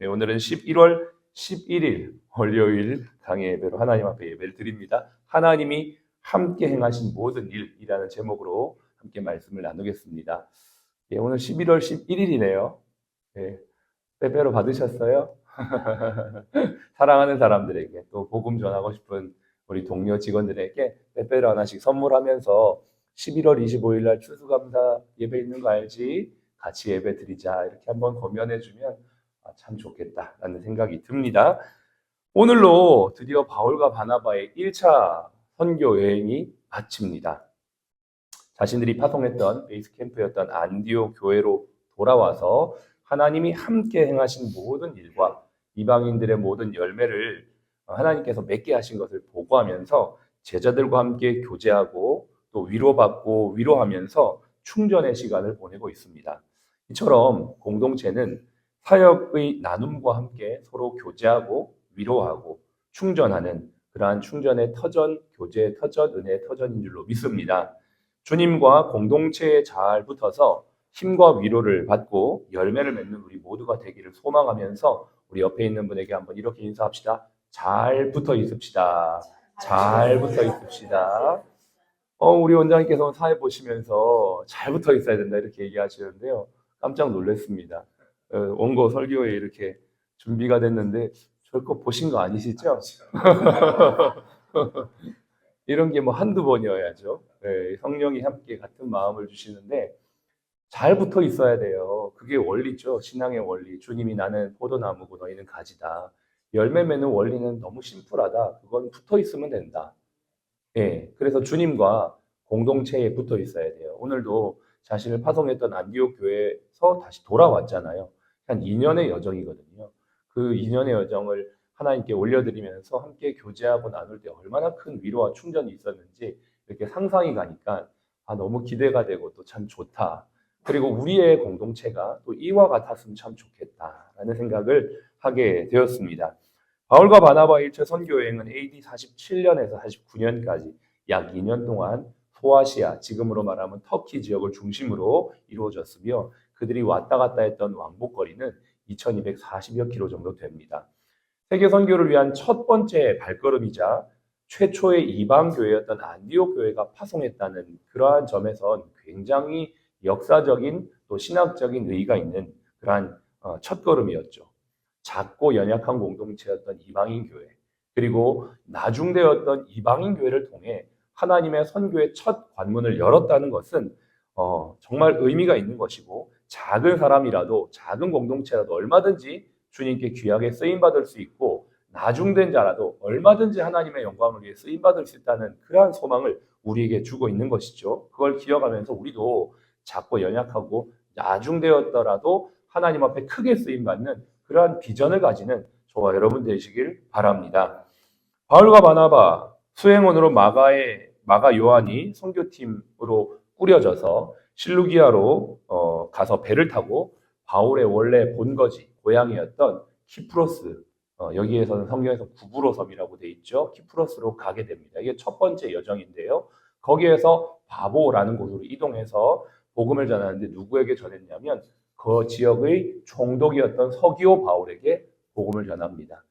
네, 오늘은 11월 11일 월요일 강의 예배로 하나님 앞에 예배를 드립니다. 하나님이 함께 행하신 모든 일이라는 제목으로 함께 말씀을 나누겠습니다. 예, 오늘 11월 11일이네요. 예, 빼빼로 받으셨어요? 사랑하는 사람들에게 또 복음 전하고 싶은 우리 동료 직원들에게 빼빼로 하나씩 선물하면서 11월 25일 날 추수감사 예배 있는 거 알지? 같이 예배 드리자 이렇게 한번 권면해주면 참 좋겠다라는 생각이 듭니다. 오늘로 드디어 바울과 바나바의 1차 선교 여행이 마칩니다. 자신들이 파송했던 베이스 캠프였던 안디옥 교회로 돌아와서 하나님이 함께 행하신 모든 일과 이방인들의 모든 열매를 하나님께서 맺게 하신 것을 보고하면서 제자들과 함께 교제하고 또 위로받고 위로하면서 충전의 시간을 보내고 있습니다. 이처럼 공동체는 사역의 나눔과 함께 서로 교제하고 위로하고 충전하는 그러한 충전의 터전, 교제의 터전, 은혜의 터전인 줄로 믿습니다. 주님과 공동체에 잘 붙어서 힘과 위로를 받고 열매를 맺는 우리 모두가 되기를 소망하면서 우리 옆에 있는 분에게 한번 이렇게 인사합시다. 잘 붙어 있읍시다. 잘 붙어 있읍시다. 우리 원장님께서 사회 보시면서 잘 붙어 있어야 된다 이렇게 얘기하시는데요. 깜짝 놀랐습니다. 원고 설교에 이렇게 준비가 됐는데 저거 보신 거 아니시죠? 이런 게 뭐 한두 번이어야죠. 네, 성령이 함께 같은 마음을 주시는데 잘 붙어 있어야 돼요. 그게 원리죠. 신앙의 원리. 주님이 나는 포도나무고 너희는 가지다. 열매 맺는 원리는 너무 심플하다. 그건 붙어 있으면 된다. 예, 그래서 주님과 공동체에 붙어 있어야 돼요. 오늘도 자신을 파송했던 안디옥 교회에서 다시 돌아왔잖아요. 한 2년의 여정이거든요. 그 2년의 여정을 하나님께 올려드리면서 함께 교제하고 나눌 때 얼마나 큰 위로와 충전이 있었는지 이렇게 상상이 가니까 너무 기대가 되고 또 참 좋다. 그리고 우리의 공동체가 또 이와 같았으면 참 좋겠다라는 생각을 하게 되었습니다. 바울과 바나바 일체 선교 여행은 AD 47년에서 49년까지 약 2년 동안 소아시아, 지금으로 말하면 터키 지역을 중심으로 이루어졌으며 그들이 왔다 갔다 했던 왕복거리는 2240여 킬로 정도 됩니다. 세계 선교를 위한 첫 번째 발걸음이자 최초의 이방 교회였던 안디옥 교회가 파송했다는 그러한 점에선 굉장히 역사적인 또 신학적인 의의가 있는 그러한 첫걸음이었죠. 작고 연약한 공동체였던 이방인 교회, 그리고 나중되었던 이방인 교회를 통해 하나님의 선교의 첫 관문을 열었다는 것은 정말 의미가 있는 것이고 작은 사람이라도 작은 공동체라도 얼마든지 주님께 귀하게 쓰임받을 수 있고 나중된 자라도 얼마든지 하나님의 영광을 위해 쓰임받을 수 있다는 그러한 소망을 우리에게 주고 있는 것이죠. 그걸 기억하면서 우리도 작고 연약하고 나중되었더라도 하나님 앞에 크게 쓰임받는 그러한 비전을 가지는 저와 여러분 되시길 바랍니다. 바울과 바나바, 수행원으로 마가 요한이 선교팀으로 꾸려져서 실루기아로 가서 배를 타고 바울의 원래 본거지, 고향이었던 키프로스, 여기에서는 성경에서 구브로 섬이라고 돼 있죠. 키프로스로 가게 됩니다. 이게 첫 번째 여정인데요. 거기에서 바보라는 곳으로 이동해서 복음을 전하는데 누구에게 전했냐면 그 지역의 총독이었던 서기오 바울에게 복음을 전합니다.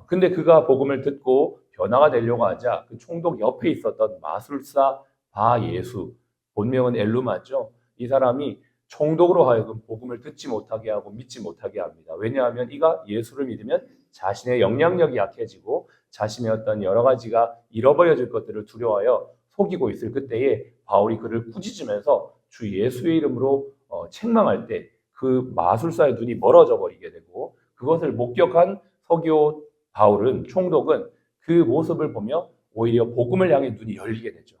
근데 그가 복음을 듣고 변화가 되려고 하자 그 총독 옆에 있었던 마술사 바 예수, 본명은 엘루마죠. 이 사람이 총독으로 하여금 복음을 듣지 못하게 하고 믿지 못하게 합니다. 왜냐하면 이가 예수를 믿으면 자신의 영향력이 약해지고 자신의 어떤 여러 가지가 잃어버려질 것들을 두려워하여 속이고 있을 그때에 바울이 그를 꾸짖으면서 주 예수의 이름으로 책망할 때 그 마술사의 눈이 멀어져 버리게 되고 그것을 목격한 서기오 바울은 총독은 그 모습을 보며 오히려 복음을 향해 눈이 열리게 되죠.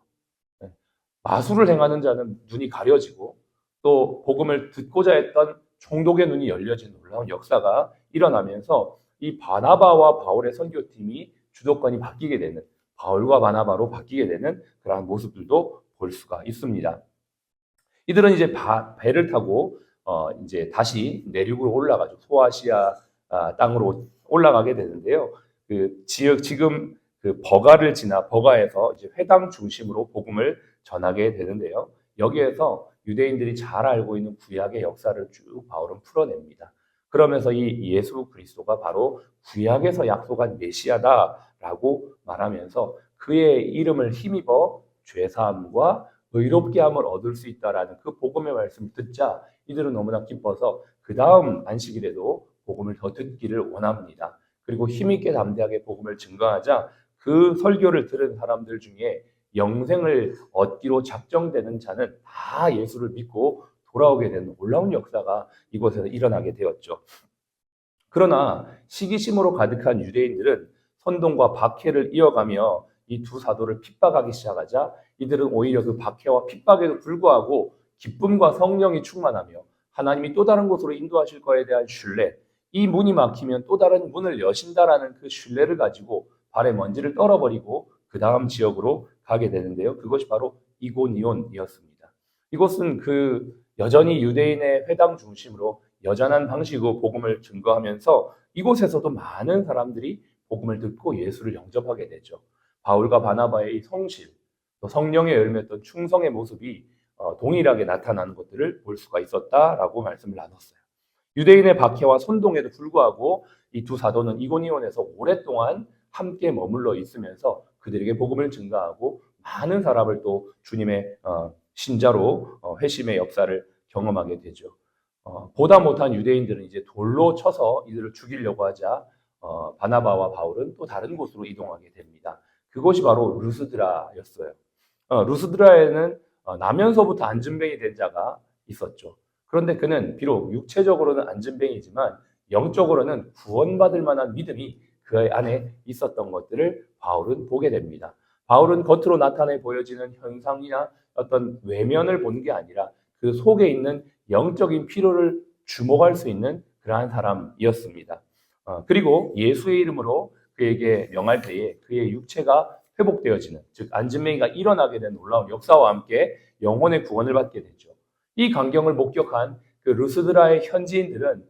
마술을 행하는 자는 눈이 가려지고 또 복음을 듣고자 했던 총독의 눈이 열려진 놀라운 역사가 일어나면서 이 바나바와 바울의 선교팀이 주도권이 바뀌게 되는 바울과 바나바로 바뀌게 되는 그러한 모습들도 볼 수가 있습니다. 이들은 이제 배를 타고 이제 다시 내륙으로 올라가죠. 소아시아 땅으로 올라가게 되는데요. 그 지금 그 버가를 지나 버가에서 이제 회당 중심으로 복음을 전하게 되는데요. 여기에서 유대인들이 잘 알고 있는 구약의 역사를 쭉 바울은 풀어냅니다. 그러면서 이 예수 그리스도가 바로 구약에서 약속한 메시아다라고 말하면서 그의 이름을 힘입어 죄사함과 의롭게 함을 얻을 수 있다라는 그 복음의 말씀을 듣자 이들은 너무나 기뻐서 그 다음 안식일에도 복음을 더 듣기를 원합니다. 그리고 힘있게 담대하게 복음을 증거하자 그 설교를 들은 사람들 중에 영생을 얻기로 작정되는 자는 다 예수를 믿고 돌아오게 되는 놀라운 역사가 이곳에서 일어나게 되었죠. 그러나 시기심으로 가득한 유대인들은 선동과 박해를 이어가며 이 두 사도를 핍박하기 시작하자 이들은 오히려 그 박해와 핍박에도 불구하고 기쁨과 성령이 충만하며 하나님이 또 다른 곳으로 인도하실 거에 대한 신뢰, 이 문이 막히면 또 다른 문을 여신다라는 그 신뢰를 가지고 발에 먼지를 떨어버리고 그 다음 지역으로 가게 되는데요. 그것이 바로 이고니온이었습니다. 이곳은 그 여전히 유대인의 회당 중심으로 여전한 방식으로 복음을 증거하면서 이곳에서도 많은 사람들이 복음을 듣고 예수를 영접하게 되죠. 바울과 바나바의 이 성실, 또 성령의 열매였던 충성의 모습이 동일하게 나타나는 것들을 볼 수가 있었다라고 말씀을 나눴어요. 유대인의 박해와 선동에도 불구하고 이 두 사도는 이고니온에서 오랫동안 함께 머물러 있으면서 그들에게 복음을 증거하고 많은 사람을 또 주님의 신자로 회심의 역사를 경험하게 되죠. 보다 못한 유대인들은 이제 돌로 쳐서 이들을 죽이려고 하자 바나바와 바울은 또 다른 곳으로 이동하게 됩니다. 그곳이 바로 루스드라였어요. 루스드라에는 나면서부터 안진뱅이 된 자가 있었죠. 그런데 그는 비록 육체적으로는 안진뱅이지만 영적으로는 구원받을 만한 믿음이 그 안에 있었던 것들을 바울은 보게 됩니다. 바울은 겉으로 나타내 보여지는 현상이나 어떤 외면을 보는 게 아니라 그 속에 있는 영적인 필요를 주목할 수 있는 그러한 사람이었습니다. 그리고 예수의 이름으로 그에게 명할 때에 그의 육체가 회복되어지는, 즉 안진뱅이가 일어나게 된 놀라운 역사와 함께 영혼의 구원을 받게 되죠. 이 광경을 목격한 그 루스드라의 현지인들은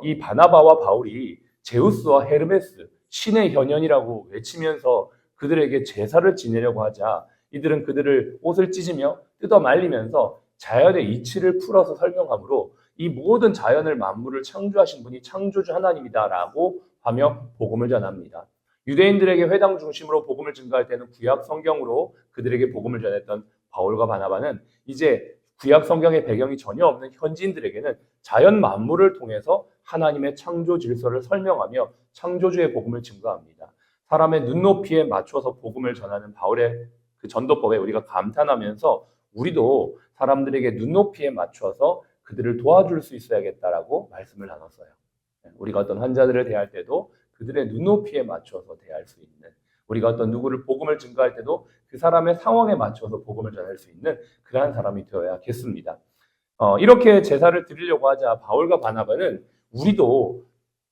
이 바나바와 바울이 제우스와 헤르메스, 신의 현현이라고 외치면서 그들에게 제사를 지내려고 하자 이들은 그들을 옷을 찢으며 뜯어 말리면서 자연의 이치를 풀어서 설명하므로 이 모든 자연을 만물을 창조하신 분이 창조주 하나님이다라고 하며 복음을 전합니다. 유대인들에게 회당 중심으로 복음을 증거할 때는 구약 성경으로 그들에게 복음을 전했던 바울과 바나바는 이제 구약 성경의 배경이 전혀 없는 현지인들에게는 자연 만물을 통해서 하나님의 창조 질서를 설명하며 창조주의 복음을 증거합니다. 사람의 눈높이에 맞춰서 복음을 전하는 바울의 그 전도법에 우리가 감탄하면서 우리도 사람들에게 눈높이에 맞춰서 그들을 도와줄 수 있어야겠다라고 말씀을 나눴어요. 우리가 어떤 환자들을 대할 때도 그들의 눈높이에 맞춰서 대할 수 있는, 우리가 어떤 누구를 복음을 증거할 때도 그 사람의 상황에 맞춰서 복음을 전할 수 있는 그러한 사람이 되어야겠습니다. 이렇게 제사를 드리려고 하자 바울과 바나바는 우리도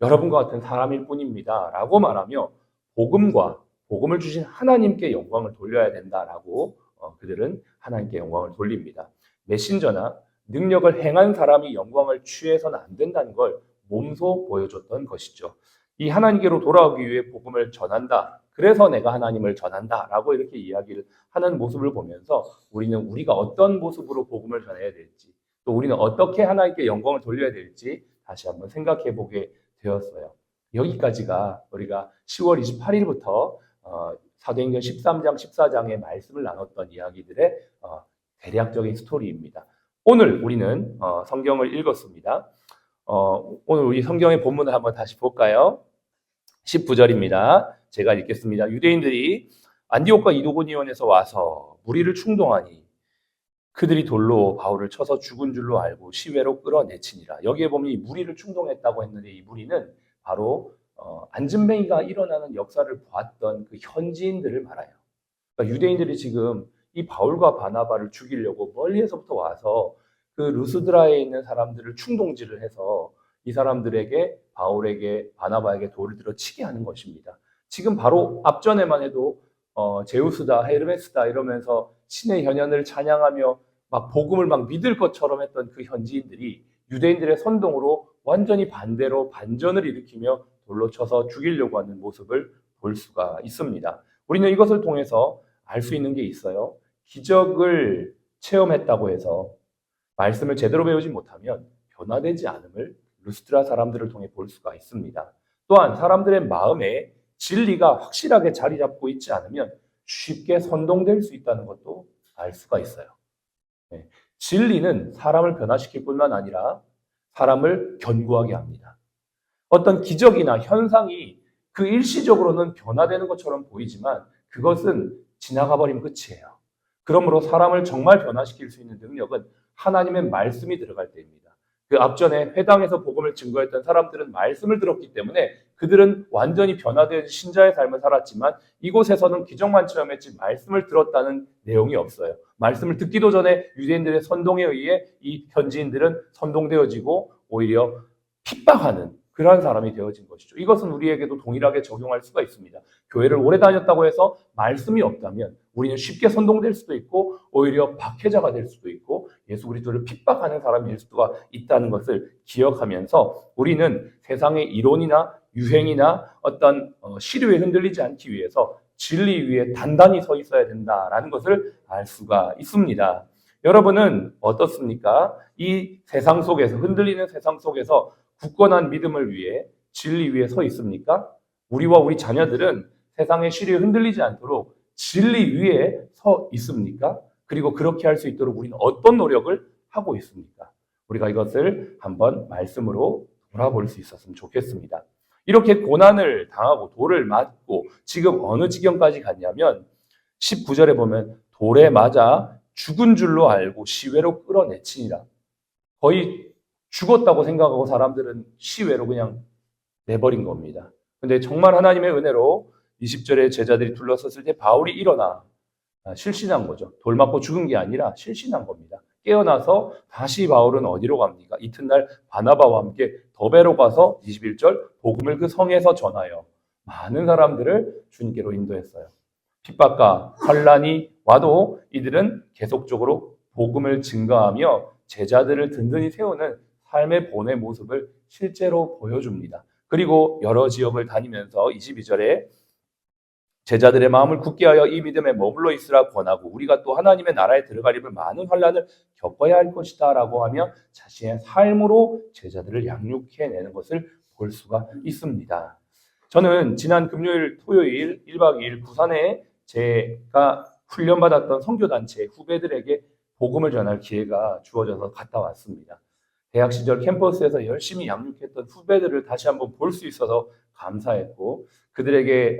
여러분과 같은 사람일 뿐입니다 라고 말하며 복음을 주신 하나님께 영광을 돌려야 된다라고 그들은 하나님께 영광을 돌립니다. 메신저나 능력을 행한 사람이 영광을 취해서는 안 된다는 걸 몸소 보여줬던 것이죠. 이 하나님께로 돌아오기 위해 복음을 전한다. 그래서 내가 하나님을 전한다라고 이렇게 이야기를 하는 모습을 보면서 우리는 우리가 어떤 모습으로 복음을 전해야 될지, 또 우리는 어떻게 하나님께 영광을 돌려야 될지 다시 한번 생각해 보게 되었어요. 여기까지가 우리가 10월 28일부터 사도행전 13장, 14장의 말씀을 나눴던 이야기들의 대략적인 스토리입니다. 오늘 우리는 성경을 읽었습니다. 오늘 우리 성경의 본문을 한번 다시 볼까요? 19절입니다. 제가 읽겠습니다. 유대인들이 안디옥과 이고니온에서 와서 무리를 충동하니 그들이 돌로 바울을 쳐서 죽은 줄로 알고 시외로 끌어내치니라. 여기에 보면 이 무리를 충동했다고 했는데 이 무리는 바로 안진뱅이가 일어나는 역사를 보았던 그 현지인들을 말해요. 그러니까 유대인들이 지금 이 바울과 바나바를 죽이려고 멀리에서부터 와서 그 루스드라에 있는 사람들을 충동질을 해서 이 사람들에게 바울에게 바나바에게 돌을 들어 치게 하는 것입니다. 지금 바로 앞전에만 해도 제우스다 헤르메스다 이러면서 신의 현현을 찬양하며 막 복음을 막 믿을 것처럼 했던 그 현지인들이 유대인들의 선동으로 완전히 반대로 반전을 일으키며 돌로 쳐서 죽이려고 하는 모습을 볼 수가 있습니다. 우리는 이것을 통해서 알 수 있는 게 있어요. 기적을 체험했다고 해서 말씀을 제대로 배우지 못하면 변화되지 않음을 루스드라 사람들을 통해 볼 수가 있습니다. 또한 사람들의 마음에 진리가 확실하게 자리 잡고 있지 않으면 쉽게 선동될 수 있다는 것도 알 수가 있어요. 네. 진리는 사람을 변화시킬 뿐만 아니라 사람을 견고하게 합니다. 어떤 기적이나 현상이 그 일시적으로는 변화되는 것처럼 보이지만 그것은 지나가 버리면 끝이에요. 그러므로 사람을 정말 변화시킬 수 있는 능력은 하나님의 말씀이 들어갈 때입니다. 그 앞전에 회당에서 복음을 증거했던 사람들은 말씀을 들었기 때문에 그들은 완전히 변화된 신자의 삶을 살았지만 이곳에서는 기적만 체험했지 말씀을 들었다는 내용이 없어요. 말씀을 듣기도 전에 유대인들의 선동에 의해 이 현지인들은 선동되어지고 오히려 핍박하는 그러한 사람이 되어진 것이죠. 이것은 우리에게도 동일하게 적용할 수가 있습니다. 교회를 오래 다녔다고 해서 말씀이 없다면 우리는 쉽게 선동될 수도 있고 오히려 박해자가 될 수도 있고 예수 그리스도를 핍박하는 사람이 될 수가 있다는 것을 기억하면서 우리는 세상의 이론이나 유행이나 어떤 시류에 흔들리지 않기 위해서 진리 위에 단단히 서 있어야 된다라는 것을 알 수가 있습니다. 여러분은 어떻습니까? 이 세상 속에서 흔들리는 세상 속에서 굳건한 믿음을 위해 진리 위에 서 있습니까? 우리와 우리 자녀들은 세상의 시류에 흔들리지 않도록 진리 위에 서 있습니까? 그리고 그렇게 할 수 있도록 우리는 어떤 노력을 하고 있습니까? 우리가 이것을 한번 말씀으로 돌아볼 수 있었으면 좋겠습니다. 이렇게 고난을 당하고 돌을 맞고 지금 어느 지경까지 갔냐면 19절에 보면 돌에 맞아 죽은 줄로 알고 시외로 끌어내치니라. 거의 죽었다고 생각하고 사람들은 시외로 그냥 내버린 겁니다. 근데 정말 하나님의 은혜로 20절에 제자들이 둘러섰을 때 바울이 일어나 실신한 거죠. 돌 맞고 죽은 게 아니라 실신한 겁니다. 깨어나서 다시 바울은 어디로 갑니까? 이튿날 바나바와 함께 더베로 가서 21절 복음을 그 성에서 전하여 많은 사람들을 주님께로 인도했어요. 핍박과 환란이 와도 이들은 계속적으로 복음을 증거하며 제자들을 든든히 세우는 삶의 본의 모습을 실제로 보여줍니다. 그리고 여러 지역을 다니면서 22절에 제자들의 마음을 굳게 하여 이 믿음에 머물러 있으라 권하고 우리가 또 하나님의 나라에 들어가려면 많은 환난을 겪어야 할 것이다 라고 하며 자신의 삶으로 제자들을 양육해내는 것을 볼 수가 있습니다. 저는 지난 금요일, 토요일 1박 2일 부산에 제가 훈련받았던 선교단체 후배들에게 복음을 전할 기회가 주어져서 갔다 왔습니다. 대학 시절 캠퍼스에서 열심히 양육했던 후배들을 다시 한번 볼 수 있어서 감사했고 그들에게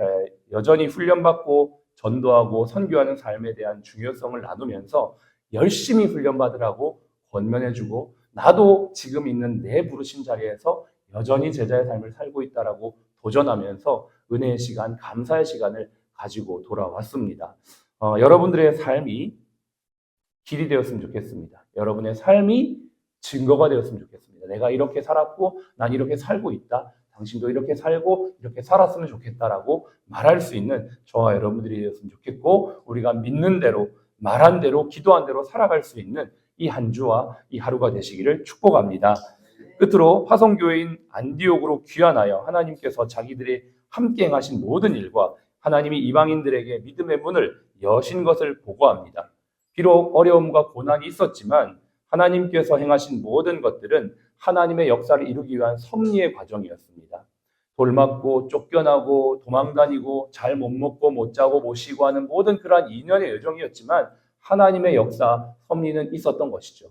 여전히 훈련받고 전도하고 선교하는 삶에 대한 중요성을 나누면서 열심히 훈련받으라고 권면해주고 나도 지금 있는 내 부르신 자리에서 여전히 제자의 삶을 살고 있다라고 도전하면서 은혜의 시간, 감사의 시간을 가지고 돌아왔습니다. 여러분들의 삶이 길이 되었으면 좋겠습니다. 여러분의 삶이 증거가 되었으면 좋겠습니다. 내가 이렇게 살았고 난 이렇게 살고 있다. 당신도 이렇게 살고 이렇게 살았으면 좋겠다라고 말할 수 있는 저와 여러분들이 되었으면 좋겠고 우리가 믿는 대로 말한 대로 기도한 대로 살아갈 수 있는 이 한 주와 이 하루가 되시기를 축복합니다. 끝으로 화성교회인 안디옥으로 귀환하여 하나님께서 자기들이 함께 행하신 모든 일과 하나님이 이방인들에게 믿음의 문을 여신 것을 보고합니다. 비록 어려움과 고난이 있었지만 하나님께서 행하신 모든 것들은 하나님의 역사를 이루기 위한 섭리의 과정이었습니다. 돌맞고 쫓겨나고 도망다니고 잘 못 먹고 못 자고 못 쉬고 하는 모든 그러한 인연의 여정이었지만 하나님의 역사, 섭리는 있었던 것이죠.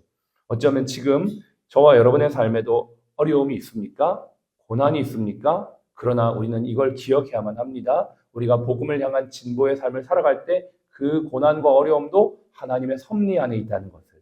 어쩌면 지금 저와 여러분의 삶에도 어려움이 있습니까? 고난이 있습니까? 그러나 우리는 이걸 기억해야만 합니다. 우리가 복음을 향한 진보의 삶을 살아갈 때 그 고난과 어려움도 하나님의 섭리 안에 있다는 것을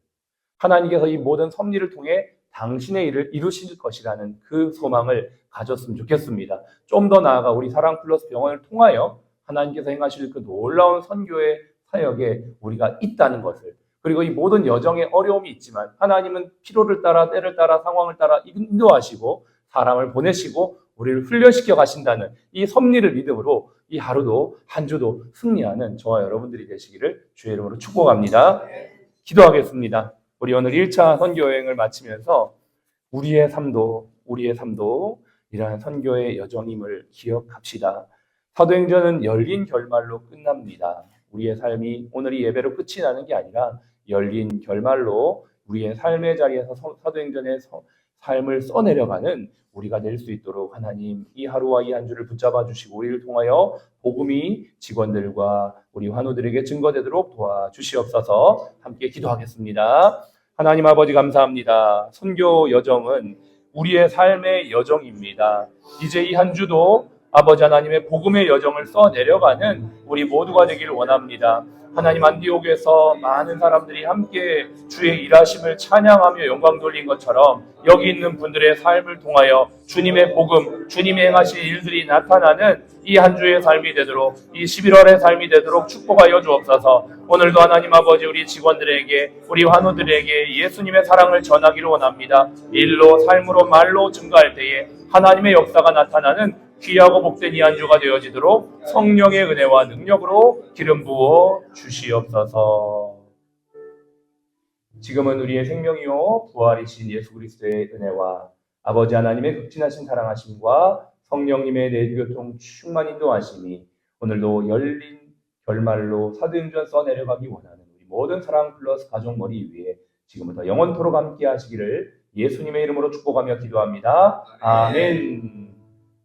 하나님께서 이 모든 섭리를 통해 당신의 일을 이루실 것이라는 그 소망을 가졌으면 좋겠습니다. 좀 더 나아가 우리 사랑 플러스 병원을 통하여 하나님께서 행하실 그 놀라운 선교의 사역에 우리가 있다는 것을 그리고 이 모든 여정에 어려움이 있지만 하나님은 필요를 따라 때를 따라 상황을 따라 인도하시고 사람을 보내시고 우리를 훈련시켜 가신다는 이 섭리를 믿음으로 이 하루도 한 주도 승리하는 저와 여러분들이 되시기를 주의 이름으로 축복합니다. 기도하겠습니다. 우리 오늘 1차 선교여행을 마치면서 우리의 삶도 이러한 선교의 여정임을 기억합시다. 사도행전은 열린 결말로 끝납니다. 우리의 삶이 오늘 이 예배로 끝이 나는 게 아니라 열린 결말로 우리의 삶의 자리에서 사도행전의 삶을 써내려가는 우리가 될 수 있도록 하나님 이 하루와 이 한 주를 붙잡아 주시고 우리를 통하여 복음이 직원들과 우리 환우들에게 증거되도록 도와주시옵소서. 함께 기도하겠습니다. 하나님 아버지 감사합니다. 선교 여정은 우리의 삶의 여정입니다. 이제 이 한 주도 아버지 하나님의 복음의 여정을 써내려가는 우리 모두가 되기를 원합니다. 하나님 안디옥에서 많은 사람들이 함께 주의 일하심을 찬양하며 영광 돌린 것처럼 여기 있는 분들의 삶을 통하여 주님의 복음, 주님이 행하신 일들이 나타나는 이 한 주의 삶이 되도록, 이 11월의 삶이 되도록 축복하여 주옵소서. 오늘도 하나님 아버지 우리 직원들에게, 우리 환우들에게 예수님의 사랑을 전하기를 원합니다. 일로, 삶으로, 말로 증거할 때에 하나님의 역사가 나타나는 귀하고 복된 이 한 주가 되어지도록 성령의 은혜와 능력으로 기름 부어 주시옵소서. 지금은 우리의 생명이요 부활이신 예수 그리스도의 은혜와 아버지 하나님의 극진하신 사랑하심과 성령님의 내주교통 충만 인도하심이 오늘도 열린 결말로 사도행전 써내려가기 원하는 우리 모든 사랑 플러스 가족 머리 위에 지금부터 영원토록 함께 하시기를 예수님의 이름으로 축복하며 기도합니다. 아멘.